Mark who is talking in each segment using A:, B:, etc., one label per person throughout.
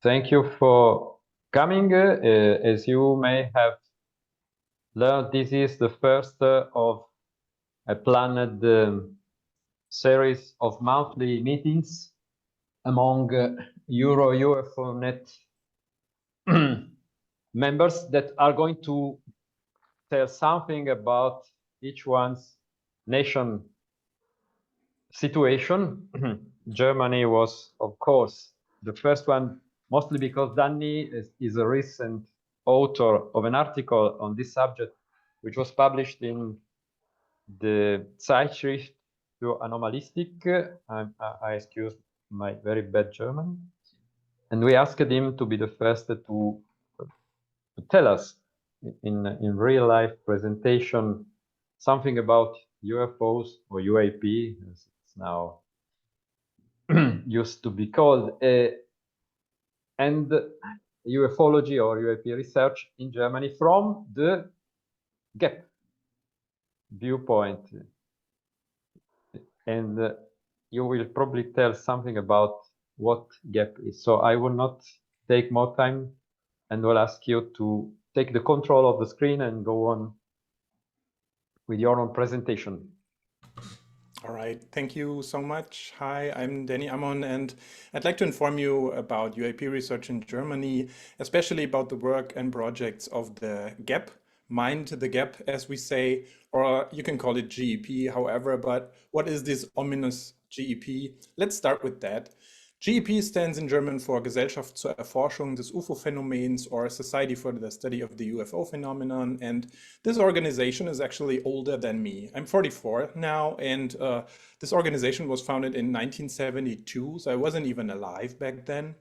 A: Thank you for coming. As you may have learned, this is the first of a planned series of monthly meetings among EuroUFO net members that are going to tell something about each one's nation situation. Germany was, of course, the first one, mostly because Danny is a recent author of an article on this subject, which was published in the Zeitschrift für Anomalistik. I excuse my very bad German. And we asked him to be the first to tell us in real life presentation something about UFOs or UAP, as it's now used to be called, and ufology or UAP research in Germany from the gap viewpoint. And you will probably tell something about what gap is. So I will not take more time and will ask you to take the control of the screen and go on with your own presentation.
B: All right, thank you so much. Hi, I'm Danny Ammon, and I'd like to inform you about UAP research in Germany, especially about the work and projects of the GAP, Mind the Gap, as we say, or you can call it GEP, however, but what is this ominous GEP? Let's start with that. GEP stands in German for Gesellschaft zur Erforschung des UFO-Phänomens, or Society for the Study of the UFO-Phenomenon. And this organization is actually older than me. I'm 44 now, and this organization was founded in 1972, so I wasn't even alive back then.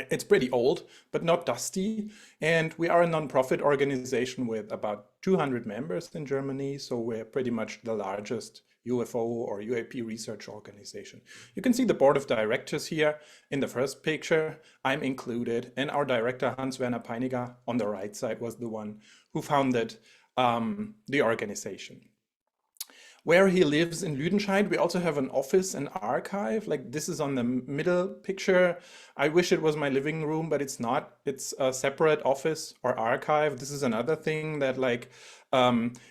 B: It's pretty old, but not dusty. And we are a non-profit organization with about 200 members in Germany, so we're pretty much the largest UFO or UAP research organization. You can see the board of directors here in the first picture. I'm included, and our director Hans-Werner Peiniger on the right side was the one who founded the organization. Where he lives in Lüdenscheid, we also have an office and archive. Like this is on the middle picture. I wish it was my living room, but it's not. It's a separate office or archive. This is another thing that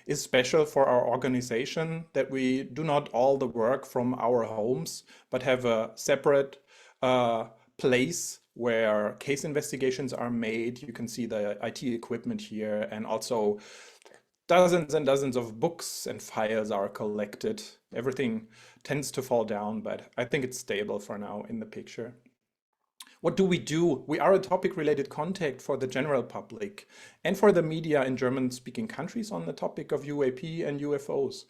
B: is special for our organization, that we do not all the work from our homes, but have a separate place where case investigations are made. You can see the IT equipment here, and also dozens and dozens of books and files are collected. Everything tends to fall down, but I think it's stable for now in the picture. What do? We are a topic-related contact for the general public and for the media in German-speaking countries on the topic of UAP and UFOs.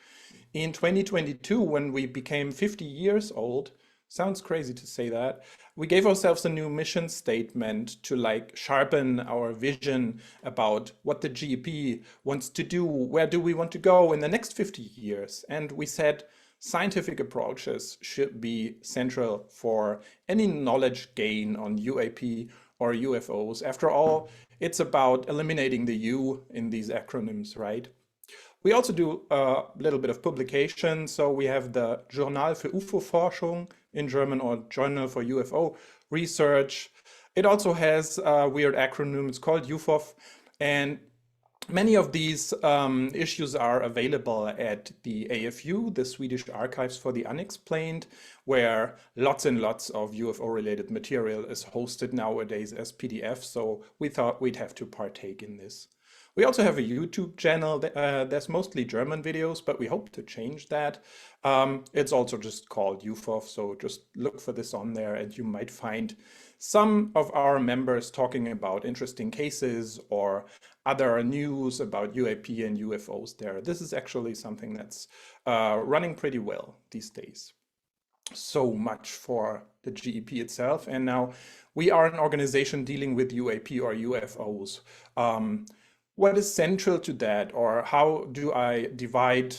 B: In 2022, when we became 50 years old, sounds crazy to say that, we gave ourselves a new mission statement to sharpen our vision about what the GEP wants to do, where do we want to go in the next 50 years. And we said scientific approaches should be central for any knowledge gain on UAP or UFOs. After all, it's about eliminating the U in these acronyms, right? We also do a little bit of publication. So we have the Journal für UFO-Forschung in German, or Journal for UFO Research. It also has a weird acronym. It's called UFO-F. And many of these issues are available at the AFU, the Swedish Archives for the Unexplained, where lots and lots of UFO-related material is hosted nowadays as PDF. So we thought we'd have to partake in this. We also have a YouTube channel. There's mostly German videos, but we hope to change that. It's also just called UFO, so just look for this on there, and you might find some of our members talking about interesting cases or other news about UAP and UFOs there. This is actually something that's running pretty well these days. So much for the GEP itself. And now we are an organization dealing with UAP or UFOs. What is central to that, or how do I divide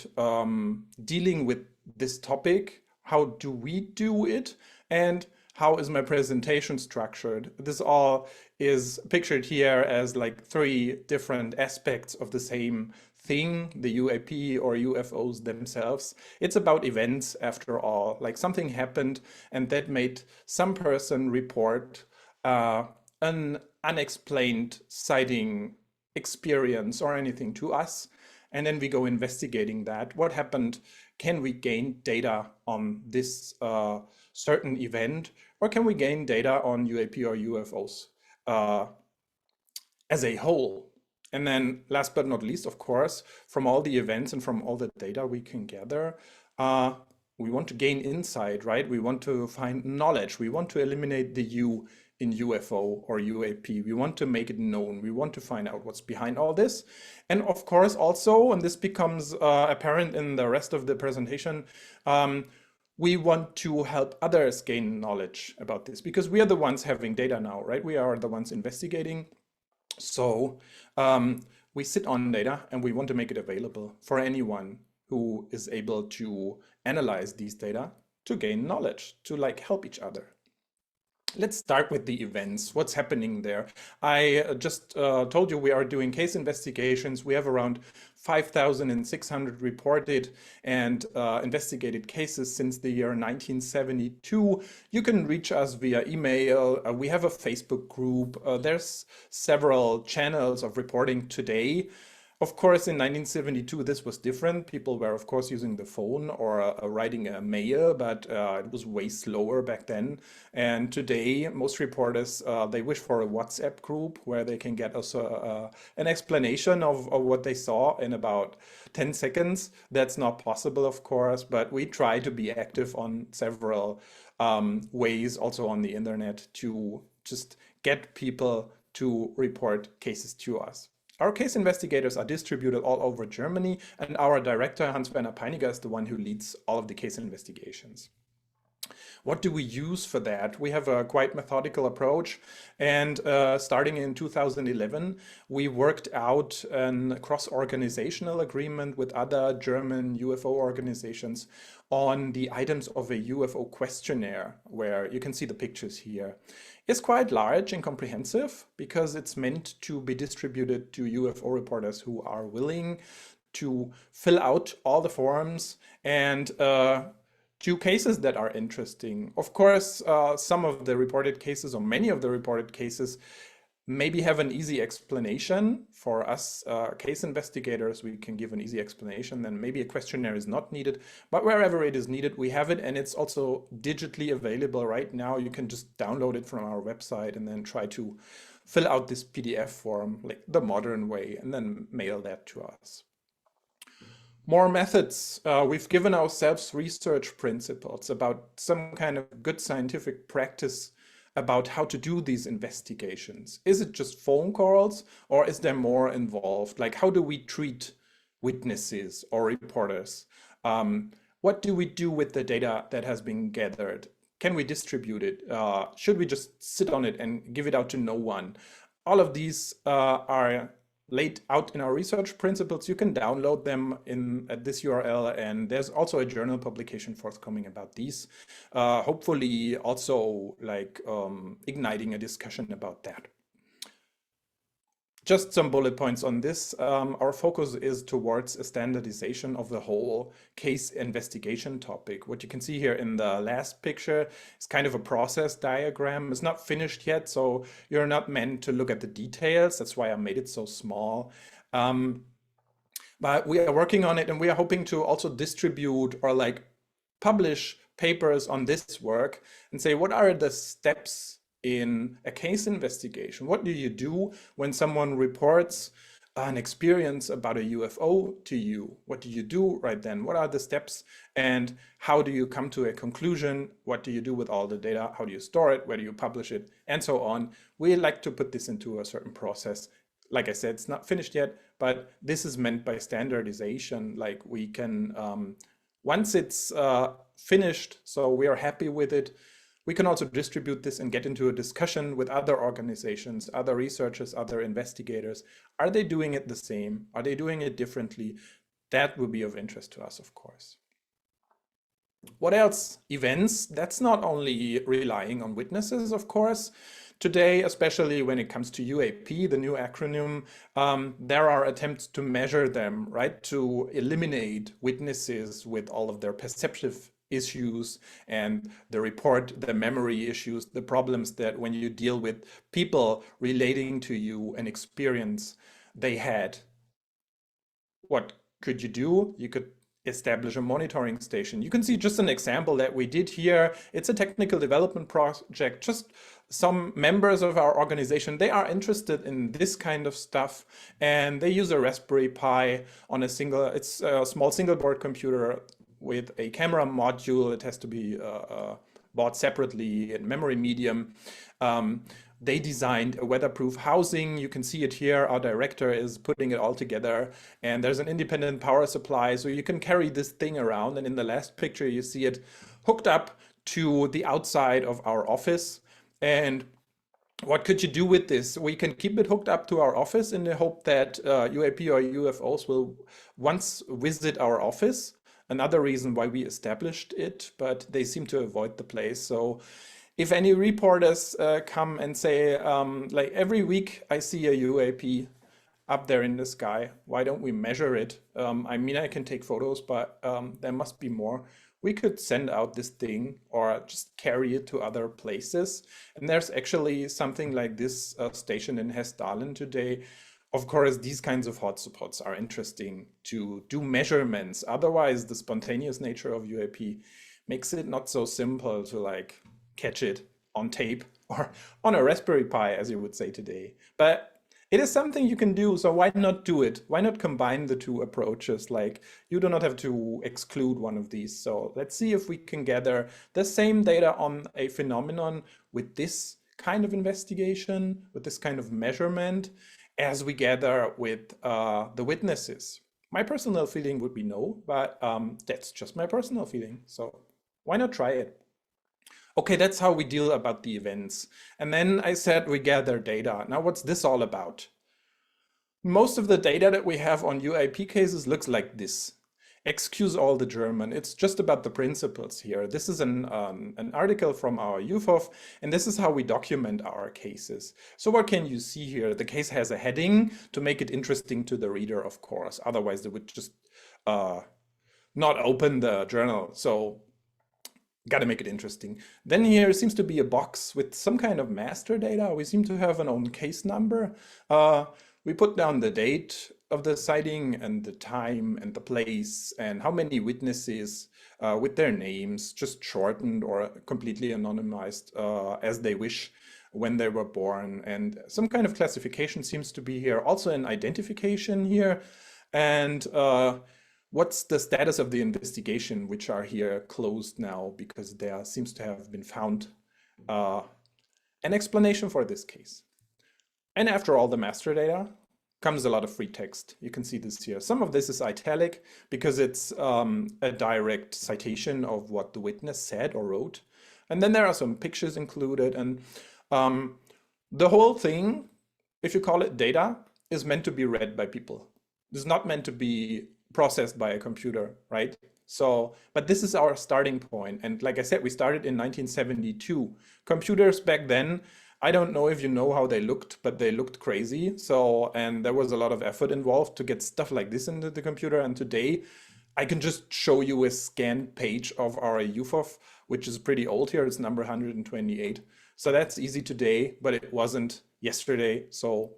B: dealing with this topic? How do we do it? And how is my presentation structured? This all is pictured here as 3 different aspects of the same thing, the UAP or UFOs themselves. It's about events after all. Like something happened and that made some person report an unexplained sighting experience or anything to us, and then we go investigating that. What happened? Can we gain data on this certain event, or can we gain data on UAP or UFOs as a whole? And then last but not least, of course, from all the events and from all the data we can gather, we want to gain insight, right? We want to find knowledge. We want to eliminate the U in UFO or UAP. We want to make it known. We want to find out what's behind all this. And of course, also, and this becomes apparent in the rest of the presentation, we want to help others gain knowledge about this, because we are the ones having data now, right? We are the ones investigating. So we sit on data and we want to make it available for anyone who is able to analyze these data to gain knowledge, to like help each other. Let's start with the events. What's happening there? I just told you we are doing case investigations. We have around 5,600 reported and investigated cases since the year 1972. You can reach us via email. We have a Facebook group. There's several channels of reporting today. Of course, in 1972, this was different. People were, of course, using the phone or writing a mail, but it was way slower back then. And today, most reporters, they wish for a WhatsApp group where they can get us an explanation of what they saw in about 10 seconds. That's not possible, of course, but we try to be active on several ways, also on the internet, to just get people to report cases to us. Our case investigators are distributed all over Germany, and our director, Hans-Werner Peiniger, is the one who leads all of the case investigations. What do we use for that? We have a quite methodical approach, and starting in 2011, we worked out a cross-organizational agreement with other German UFO organizations on the items of a UFO questionnaire, where you can see the pictures here. It's quite large and comprehensive because it's meant to be distributed to UFO reporters who are willing to fill out all the forms and do cases that are interesting. Of course, some of the reported cases, or many of the reported cases, maybe have an easy explanation. For us case investigators, we can give an easy explanation. Then maybe a questionnaire is not needed, but wherever it is needed, we have it, and it's also digitally available right now. You can just download it from our website and then try to fill out this PDF form like the modern way and then mail that to us. More methods. We've given ourselves research principles about some kind of good scientific practice about how to do these investigations. Is it just phone calls, or is there more involved? Like, how do we treat witnesses or reporters? What do we do with the data that has been gathered? Can we distribute it? Should we just sit on it and give it out to no one? All of these are laid out in our research principles. You can download them at this URL, and there's also a journal publication forthcoming about these. Hopefully also like igniting a discussion about that. Just some bullet points on this. Our focus is towards a standardization of the whole case investigation topic. What you can see here in the last picture is kind of a process diagram. It's not finished yet, so you're not meant to look at the details. That's why I made it so small. But we are working on it, and we are hoping to also distribute or like publish papers on this work and say, what are the steps in a case investigation? What do you do when someone reports an experience about a UFO to you? What do you do right then? What are the steps, and how do you come to a conclusion? What do you do with all the data? How do you store it? Where do you publish it? And so on. We like to put this into a certain process. Like I said, it's not finished yet, but this is meant by standardization. Like we can, once it's finished, so we are happy with it, we can also distribute this and get into a discussion with other organizations, other researchers, other investigators. Are they doing it the same? Are they doing it differently? That will be of interest to us, of course. What else? Events. That's not only relying on witnesses, of course. Today, especially when it comes to UAP, the new acronym, there are attempts to measure them, right? To eliminate witnesses with all of their perceptive issues and the memory issues, the problems that when you deal with people relating to you, an experience they had. What could you do? You could establish a monitoring station. You can see just an example that we did here. It's a technical development project. Just some members of our organization, they are interested in this kind of stuff, and they use a Raspberry Pi on it's a small single board computer with a camera module. It has to be bought separately in memory medium. They designed a weatherproof housing. You can see it here. Our director is putting it all together, and there's an independent power supply, so you can carry this thing around. And in the last picture, you see it hooked up to the outside of our office. And what could you do with this? We can keep it hooked up to our office in the hope that UAP or UFOs will once visit our office. Another reason why we established it, but they seem to avoid the place. So if any reporters come and say, like every week I see a UAP up there in the sky, why don't we measure it? I mean, I can take photos, but there must be more. We could send out this thing or just carry it to other places. And there's actually something like this station in Hessdalen today. Of course, these kinds of hotspots are interesting to do measurements. Otherwise, the spontaneous nature of UAP makes it not so simple to like catch it on tape or on a Raspberry Pi, as you would say today. But it is something you can do, so why not do it? Why not combine the two approaches? Like, you do not have to exclude one of these. So let's see if we can gather the same data on a phenomenon with this kind of investigation, with this kind of measurement, as we gather with the witnesses. My personal feeling would be no, but that's just my personal feeling. So why not try it? Okay, that's how we deal about the events. And then I said we gather data. Now, what's this all about? Most of the data that we have on UAP cases looks like this. Excuse all the German. It's just about the principles here. This is an article from our UFO, and this is how we document our cases. So what can you see here? The case has a heading to make it interesting to the reader, of course. Otherwise, they would just not open the journal. So got to make it interesting. Then here seems to be a box with some kind of master data. We seem to have an own case number. We put down the date of the sighting and the time and the place and how many witnesses with their names, just shortened or completely anonymized as they wish when they were born. And some kind of classification seems to be here. Also an identification here. And what's the status of the investigation, which are here closed now because there seems to have been found an explanation for this case. And after all the master data comes a lot of free text. You can see this here. Some of this is italic because it's a direct citation of what the witness said or wrote. And then there are some pictures included. And the whole thing, if you call it data, is meant to be read by people. It's not meant to be processed by a computer, right? So, but this is our starting point. And like I said, we started in 1972. Computers back then, I don't know if you know how they looked, but they looked crazy. So, and there was a lot of effort involved to get stuff like this into the computer. And today I can just show you a scanned page of our UFO, which is pretty old here. It's number 128. So that's easy today, but it wasn't yesterday. So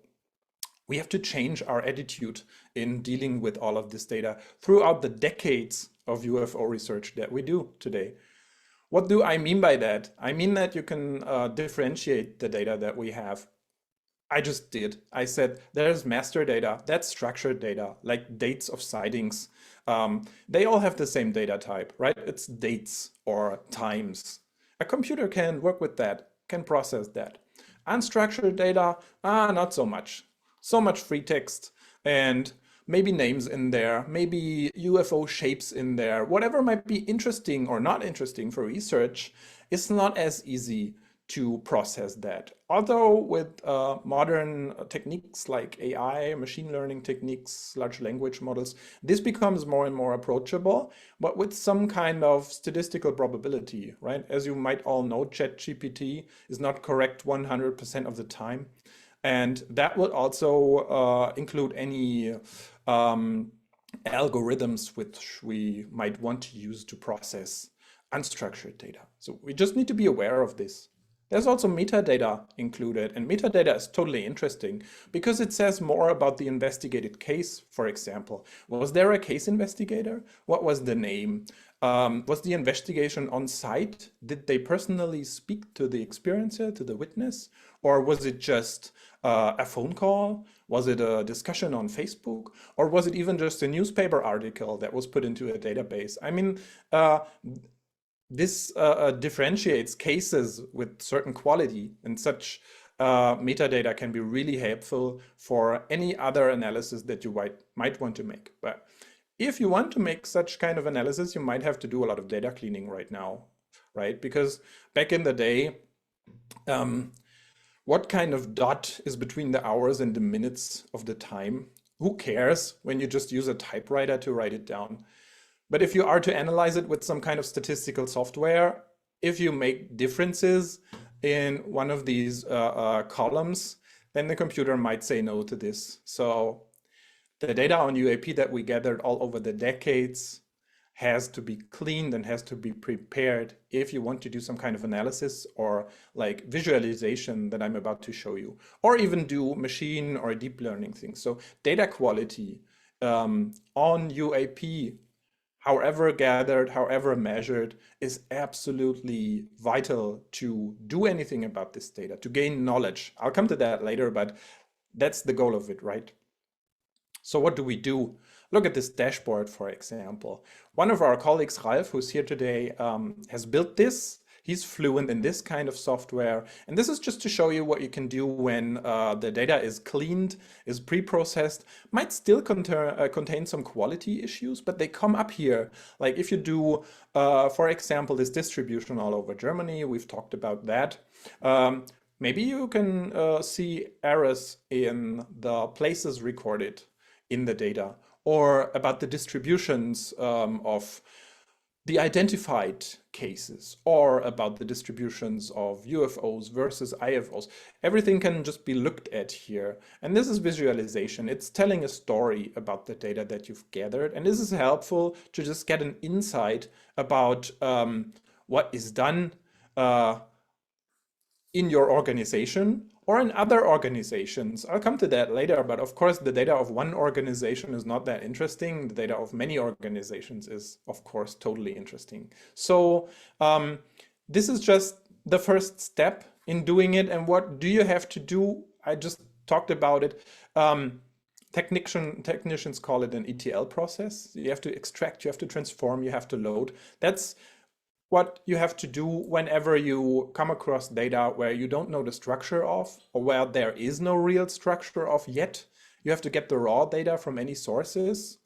B: we have to change our attitude in dealing with all of this data throughout the decades of UFO research that we do today. What do I mean by that? I mean that you can differentiate the data that we have. I just did. I said there's master data, that's structured data, like dates of sightings. They all have the same data type, right? It's dates or times. A computer can work with that, can process that. Unstructured data, not so much. So much free text and maybe names in there, maybe UFO shapes in there, whatever might be interesting or not interesting for research, it's not as easy to process that. Although with modern techniques like AI, machine learning techniques, large language models, this becomes more and more approachable, but with some kind of statistical probability, right? As you might all know, ChatGPT is not correct 100% of the time. And that would also include any algorithms which we might want to use to process unstructured data. So we just need to be aware of this. There's also metadata included, and metadata is totally interesting because it says more about the investigated case, for example. Was there a case investigator? What was the name? Was the investigation on site? Did they personally speak to the experiencer, to the witness? Or was it just a phone call? Was it a discussion on Facebook? Or was it even just a newspaper article that was put into a database? I mean, this differentiates cases with certain quality, and such metadata can be really helpful for any other analysis that you might want to make. But if you want to make such kind of analysis, you might have to do a lot of data cleaning right now, right? Because back in the day, what kind of dot is between the hours and the minutes of the time? Who cares when you just use a typewriter to write it down? But if you are to analyze it with some kind of statistical software, if you make differences in one of these columns, then the computer might say no to this. So the data on UAP that we gathered all over the decades has to be cleaned and has to be prepared if you want to do some kind of analysis or like visualization that I'm about to show you, or even do machine or deep learning things. So data quality on UAP, however gathered, however measured, is absolutely vital to do anything about this data, to gain knowledge. I'll come to that later, but that's the goal of it, right? So what do we do? Look at this dashboard, for example. One of our colleagues, Ralf, who's here today, has built this. He's fluent in this kind of software. And this is just to show you what you can do when the data is cleaned, is pre-processed, might still contain some quality issues, but they come up here. Like if you do, for example, this distribution all over Germany, we've talked about that. Maybe you can see errors in the places recorded in the data, or about the distributions of the identified cases, or about the distributions of UFOs versus IFOs. Everything can just be looked at here. And this is visualization. It's telling a story about the data that you've gathered. And this is helpful to just get an insight about what is done in your organization or in other organizations. I'll come to that later, but of course the data of one organization is not that interesting. The data of many organizations is, of course, totally interesting. So this is just the first step in doing it. And what do you have to do? I just talked about it. Technicians call it an ETL process. You have to extract, you have to transform, you have to load. That's what you have to do whenever you come across data where you don't know the structure of, or where there is no real structure of yet. You have to get the raw data from any sources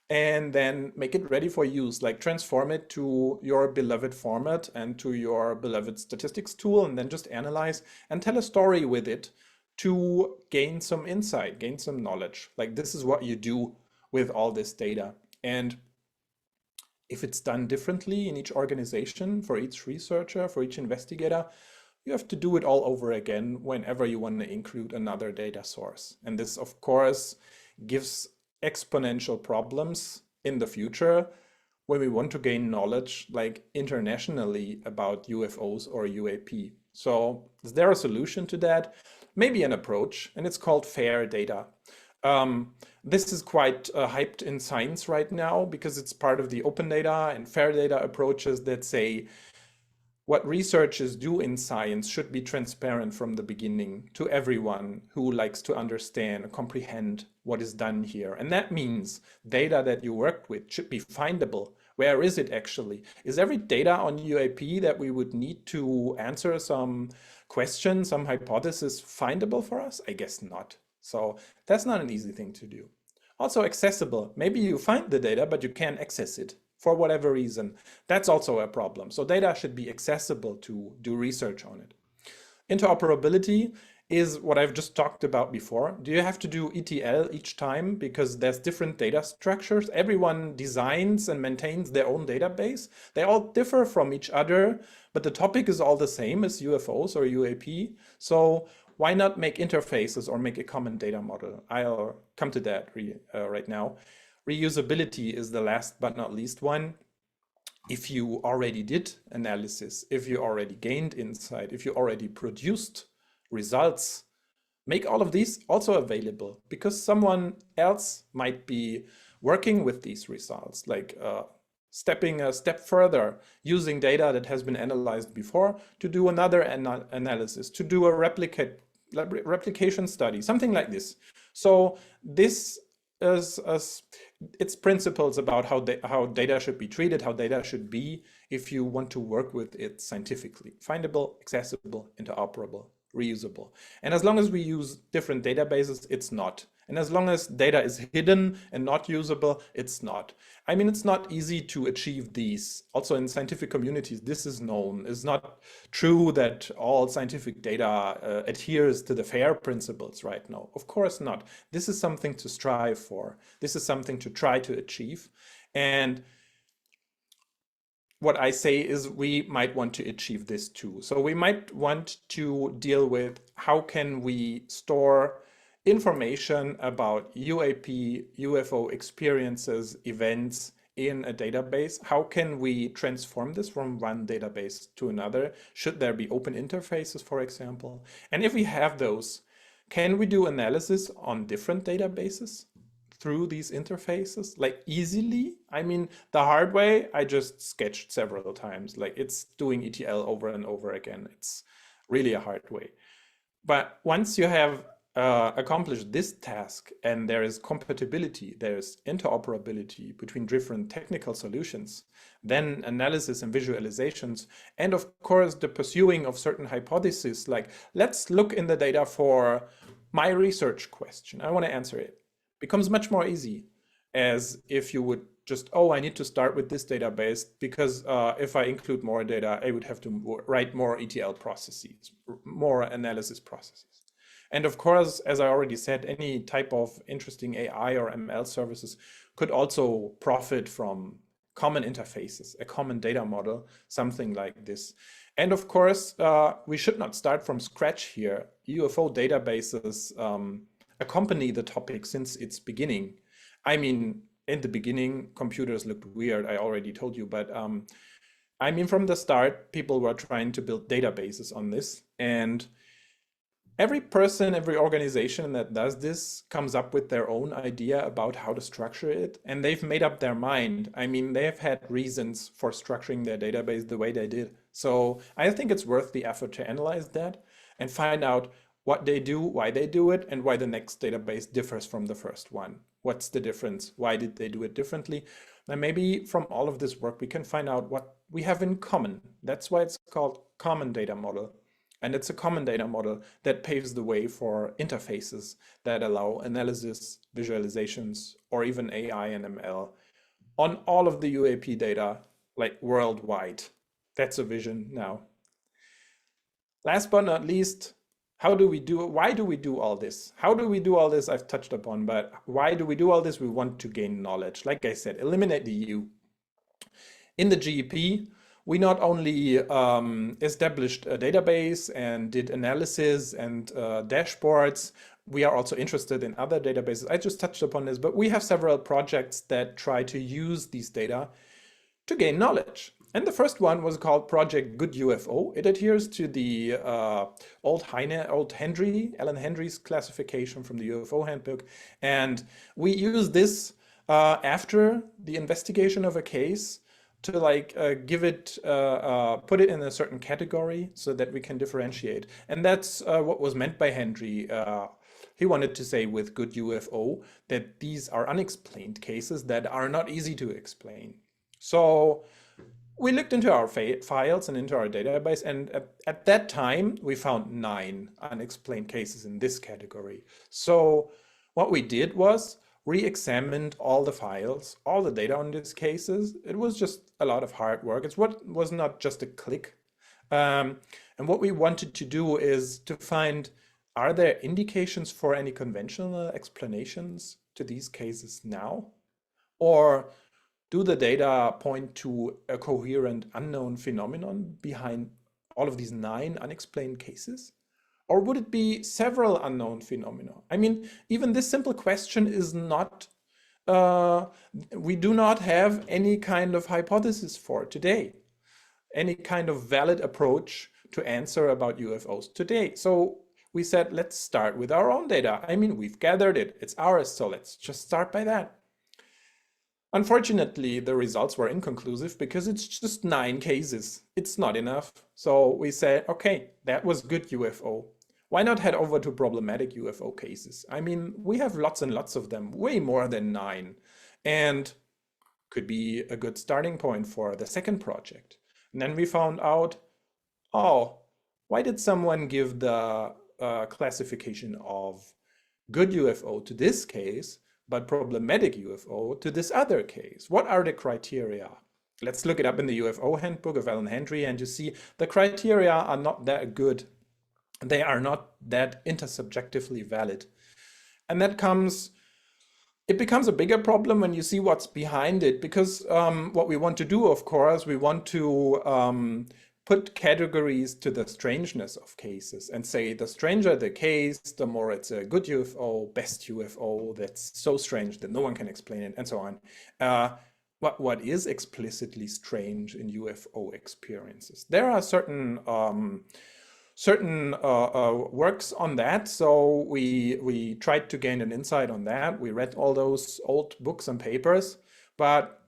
B: and then make it ready for use, like transform it to your beloved format and to your beloved statistics tool, and then just analyze and tell a story with it to gain some insight, gain some knowledge. Like this is what you do with all this data. And if it's done differently in each organization, for each researcher, for each investigator, you have to do it all over again whenever you want to include another data source. And this, of course, gives exponential problems in the future when we want to gain knowledge, like internationally, about UFOs or UAP. So is there a solution to that? Maybe an approach, and it's called FAIR data. This is quite hyped in science right now because it's part of the open data and FAIR data approaches that say what researchers do in science should be transparent from the beginning to everyone who likes to understand, comprehend what is done here. And that means data that you worked with should be findable. Where is it actually? Is every data on UAP that we would need to answer some question, some hypothesis findable for us? I guess not. So that's not an easy thing to do. Also accessible. Maybe you find the data, but you can't access it for whatever reason. That's also a problem. So data should be accessible to do research on it. Interoperability is what I've just talked about before. Do you have to do ETL each time because there's different data structures? Everyone designs and maintains their own database. They all differ from each other, but the topic is all the same as UFOs or UAP. So why not make interfaces or make a common data model? I'll come to that right now. Reusability is the last but not least one. if you already did analysis, if you already gained insight, if you already produced results, make all of these also available, because someone else might be working with these results, like stepping a step further, using data that has been analyzed before to do another analysis, to do a replication study, something like this. So this is its principles about how data should be treated, how data should be if you want to work with it scientifically. Findable, accessible, interoperable, reusable. And as long as we use different databases, it's not. And as long as data is hidden and not usable, it's not. I mean, it's not easy to achieve these. Also in scientific communities, this is known. It's not true that all scientific data adheres to the FAIR principles right now. Of course not. This is something to strive for. This is something to try to achieve. And what I say is we might want to achieve this too. So we might want to deal with how can we store information about UAP, UFO experiences, events in a database. How can we transform this from one database to another? Should there be open interfaces, for example? And if we have those, can we do analysis on different databases through these interfaces, like easily? I mean, the hard way, I just sketched several times, like it's doing ETL over and over again. It's really a hard way. But once you have accomplished this task and there is compatibility, there's interoperability between different technical solutions, then analysis and visualizations, and of course the pursuing of certain hypotheses, like let's look in the data for my research question, I want to answer it, becomes much more easy, as if you would just, oh, I need to start with this database because if I include more data, I would have to write more ETL processes, more analysis processes. And of course, as I already said, any type of interesting AI or ML services could also profit from common interfaces, a common data model, something like this. And of course, we should not start from scratch here. UFO databases accompany the topic since its beginning. I mean, in the beginning, computers looked weird, I already told you, but I mean, from the start, people were trying to build databases on this. And every person, every organization that does this comes up with their own idea about how to structure it, and they've made up their mind. I mean, they've had reasons for structuring their database the way they did. So I think it's worth the effort to analyze that and find out what they do, why they do it, and why the next database differs from the first one. What's the difference? Why did they do it differently? And maybe from all of this work, we can find out what we have in common. That's why it's called common data model. And it's a common data model that paves the way for interfaces that allow analysis, visualizations, or even AI and ML on all of the UAP data, like worldwide. That's a vision now. Last but not least, how do we do it? Why do we do all this? How do we do all this? I've touched upon, but why do we do all this? We want to gain knowledge. Like I said, eliminate the U. In the GEP, we not only established a database and did analysis and dashboards, we are also interested in other databases. I just touched upon this, but we have several projects that try to use these data to gain knowledge. And the first one was called Project Good UFO. It adheres to the old Alan Henry's classification from the UFO handbook. And we use this after the investigation of a case to like give it, put it in a certain category so that we can differentiate. And that's what was meant by Henry. He wanted to say with Good UFO that these are unexplained cases that are not easy to explain. So we looked into our files and into our database, and at that time we found 9 unexplained cases in this category. So what we did was re-examined all the files, all the data on these cases. It was just a lot of hard work. It was not just a click. And what we wanted to do is to find, are there indications for any conventional explanations to these cases now? Or do the data point to a coherent unknown phenomenon behind all of these 9 unexplained cases? Or would it be several unknown phenomena? I mean, even this simple question is not we do not have any kind of hypothesis for today, any kind of valid approach to answer about UFOs today. So we said, let's start with our own data. I mean, we've gathered it, it's ours, so let's just start by that. Unfortunately, the results were inconclusive because it's just 9 cases. It's not enough. So we said, okay, that was good UFO. Why not head over to problematic UFO cases? I mean, we have lots and lots of them, way more than 9. And could be a good starting point for the second project. And then we found out, oh, why did someone give the classification of good UFO to this case, but problematic UFO to this other case? What are the criteria? Let's look it up in the UFO handbook of Alan Hendry, and you see the criteria are not that good. They are not that intersubjectively valid. And that comes, it becomes a bigger problem when you see what's behind it, because what we want to do, of course, we want to put categories to the strangeness of cases and say the stranger the case, the more it's a good UFO, best UFO, that's so strange that no one can explain it, and so on. What is explicitly strange in UFO experiences? There are certain works on that, so we tried to gain an insight on that. We read all those old books and papers, but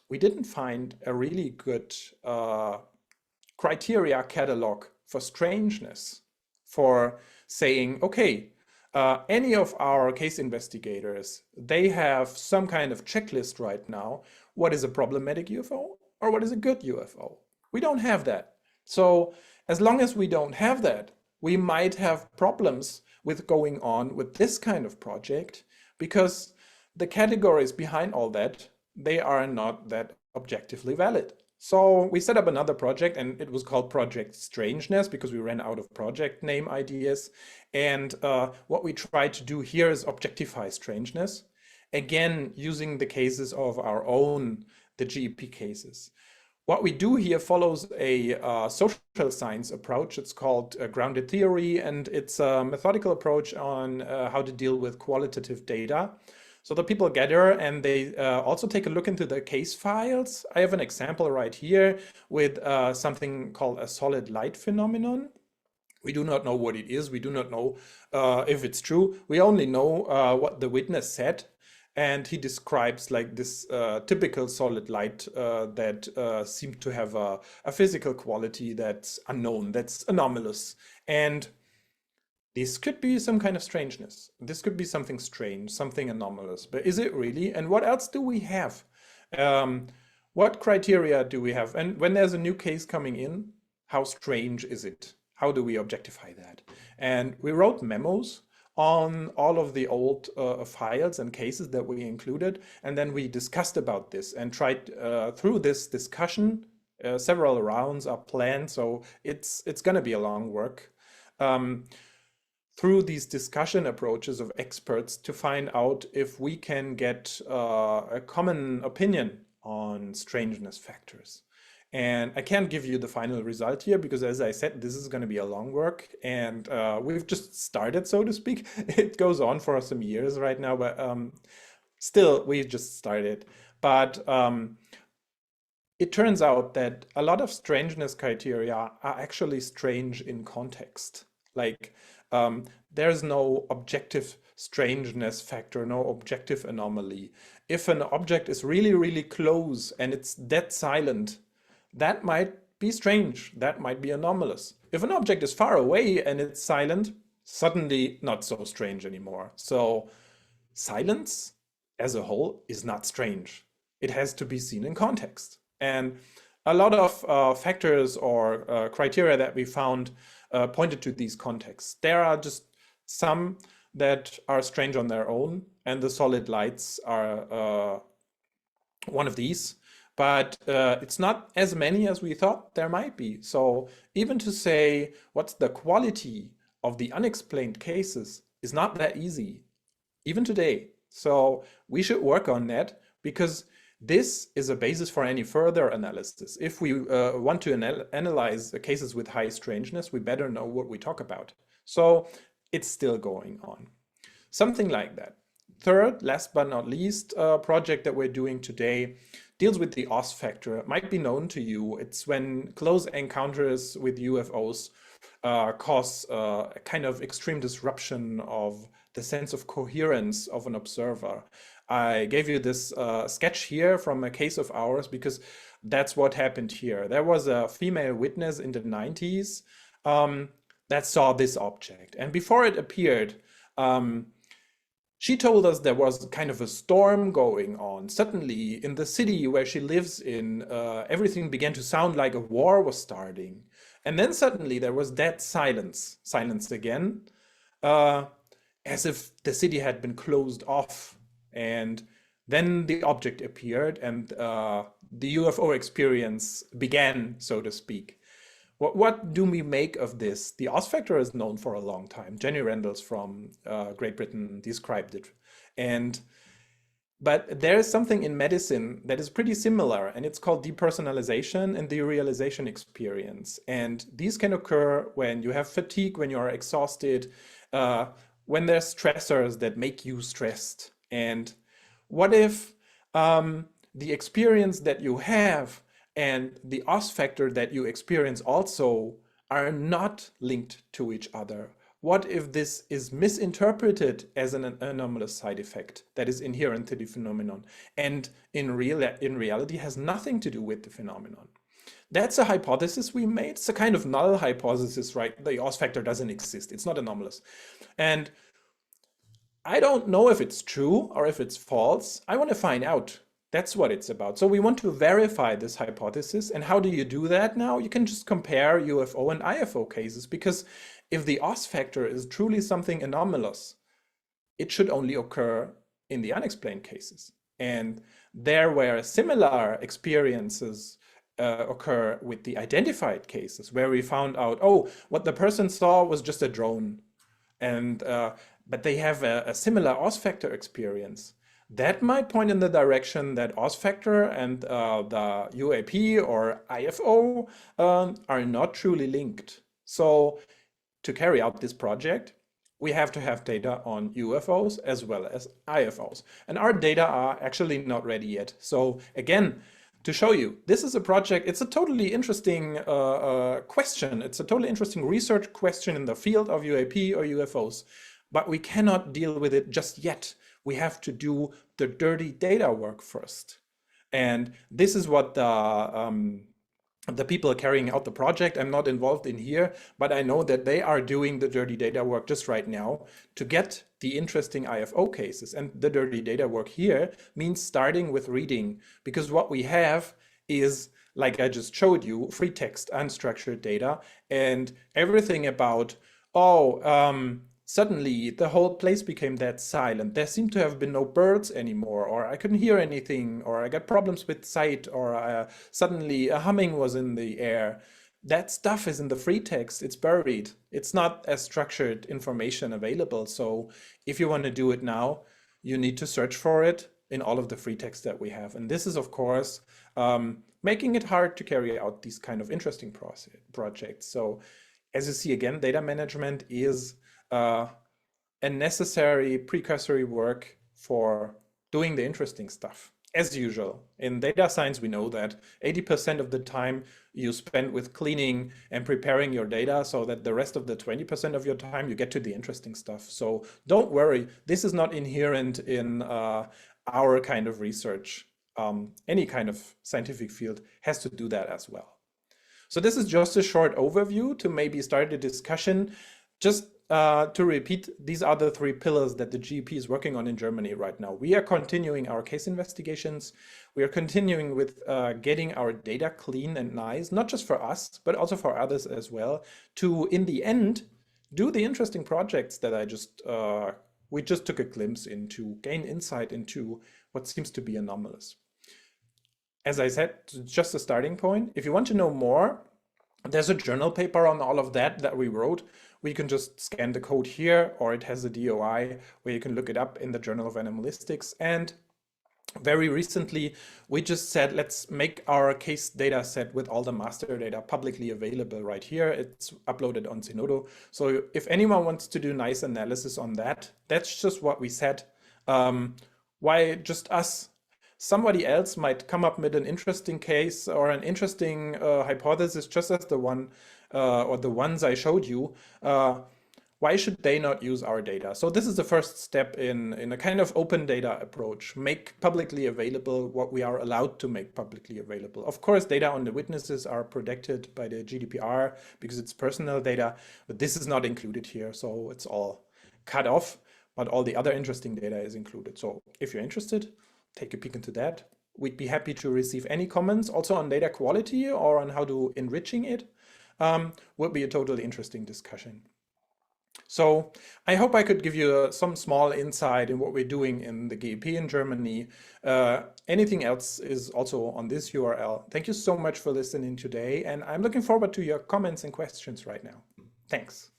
B: we didn't find a really good criteria catalog for strangeness, for saying, okay, any of our case investigators, they have some kind of checklist right now. What is a problematic UFO or what is a good UFO? We don't have that. So as long as we don't have that, we might have problems with going on with this kind of project, because the categories behind all that, they are not that objectively valid. So we set up another project, and it was called Project Strangeness because we ran out of project name ideas. And what we tried to do here is objectify strangeness, again, using the cases of our own, the GEP cases. What we do here follows a social science approach. It's called grounded theory, and it's a methodical approach on how to deal with qualitative data. So the people gather and they also take a look into the case files. I have an example right here with something called a solid light phenomenon. We do not know what it is. We do not know if it's true. We only know what the witness said. And he describes like this typical solid light that seemed to have a physical quality that's unknown, that's anomalous. And this could be some kind of strangeness. This could be something strange, something anomalous. But is it really? And what else do we have? What criteria do we have? And when there's a new case coming in, how strange is it? How do we objectify that? And we wrote memos on all of the old files and cases that we included. And then we discussed about this and tried through this discussion, several rounds are planned. So it's going to be a long work. Through these discussion approaches of experts to find out if we can get a common opinion on strangeness factors. And I can't give you the final result here because, as I said, this is going to be a long work, and we've just started, so to speak. It goes on for some years right now, but still, we just started. But it turns out that a lot of strangeness criteria are actually strange in context. Like, there's no objective strangeness factor, no objective anomaly. If an object is really, really close and it's dead silent, that might be strange, that might be anomalous. If an object is far away and it's silent, suddenly not so strange anymore. So silence as a whole is not strange. It has to be seen in context. And a lot of factors or criteria that we found pointed to these contexts. There are just some that are strange on their own, and the solid lights are one of these. But it's not as many as we thought there might be. So even to say what's the quality of the unexplained cases is not that easy, even today. So we should work on that, because this is a basis for any further analysis. If we want to analyze the cases with high strangeness, we better know what we talk about. So it's still going on. Something like that. third, last but not least, project that we're doing today deals with the Oz factor. It might be known to you. It's when close encounters with UFOs cause a kind of extreme disruption of the sense of coherence of an observer. I gave you this sketch here from a case of ours because that's what happened here. There was a female witness in the 90s that saw this object. And before it appeared, she told us there was kind of a storm going on. Suddenly, in the city where she lives in, everything began to sound like a war was starting. And then suddenly there was dead silence, silence again, as if the city had been closed off. And then the object appeared and the UFO experience began, so to speak. What do we make of this? The Oz factor is known for a long time. Jenny Randles from Great Britain described it. But there is something in medicine that is pretty similar, and it's called depersonalization and derealization experience. And these can occur when you have fatigue, when you are exhausted, when there's stressors that make you stressed. And what if the experience that you have and the Oz factor that you experience also are not linked to each other? What if this is misinterpreted as an anomalous side effect that is inherent to the phenomenon and in reality has nothing to do with the phenomenon? That's a hypothesis we made. It's a kind of null hypothesis, right? The Oz factor doesn't exist. It's not anomalous. And I don't know if it's true or if it's false. I want to find out. That's what it's about. So we want to verify this hypothesis. And how do you do that now? You can just compare UFO and IFO cases, because if the Oz factor is truly something anomalous, it should only occur in the unexplained cases. And there where similar experiences occur with the identified cases, where we found out, oh, what the person saw was just a drone, and but they have a similar Oz factor experience. That might point in the direction that Oz factor and the UAP or IFO are not truly linked. So to carry out this project, we have to have data on UFOs as well as IFOs. And our data are actually not ready yet. So again, to show you, this is a project, it's a totally interesting question. It's a totally interesting research question in the field of UAP or UFOs, but we cannot deal with it just yet. We have to do the dirty data work first. And this is what the people carrying out the project, I'm not involved in here, but I know that they are doing the dirty data work just right now to get the interesting IFO cases. And the dirty data work here means starting with reading, because what we have is, like I just showed you, free text, unstructured data, and everything about, suddenly the whole place became that silent. There seemed to have been no birds anymore, or I couldn't hear anything, or I got problems with sight, or suddenly a humming was in the air. That stuff is in the free text. It's buried. It's not as structured information available. So if you want to do it now, you need to search for it in all of the free text that we have. And this is, of course, making it hard to carry out these kind of interesting projects. So as you see, again, data management is a necessary precursory work for doing the interesting stuff. As usual, in data science, we know that 80% of the time you spend with cleaning and preparing your data, so that the rest of the 20% of your time you get to the interesting stuff. So don't worry, this is not inherent in our kind of research. Any kind of scientific field has to do that as well. So this is just a short overview to maybe start a discussion. Just to repeat, these are the three pillars that the GEP is working on in Germany right now. We are continuing our case investigations. We are continuing with getting our data clean and nice, not just for us, but also for others as well, to, in the end, do the interesting projects that we just took a glimpse into, gain insight into what seems to be anomalous. As I said, just a starting point. If you want to know more, there's a journal paper on all of that we wrote. We can just scan the code here, or it has a DOI where you can look it up in the Journal of Animalistics. And very recently, we just said, let's make our case data set with all the master data publicly available right here. It's uploaded on Zenodo. So if anyone wants to do nice analysis on that, that's just what we said. Why just us? Somebody else might come up with an interesting case or an interesting hypothesis, just as the one or the ones I showed you. Why should they not use our data? So this is the first step in a kind of open data approach. Make publicly available what we are allowed to make publicly available. Of course, data on the witnesses are protected by the GDPR because it's personal data, but this is not included here. So it's all cut off, but all the other interesting data is included. So if you're interested, take a peek into that. We'd be happy to receive any comments also on data quality or on how to enriching it. Would be a totally interesting discussion. So I hope I could give you some small insight in what we're doing in the GEP in Germany. Anything else is also on this URL. Thank you so much for listening today, and I'm looking forward to your comments and questions right now. Thanks.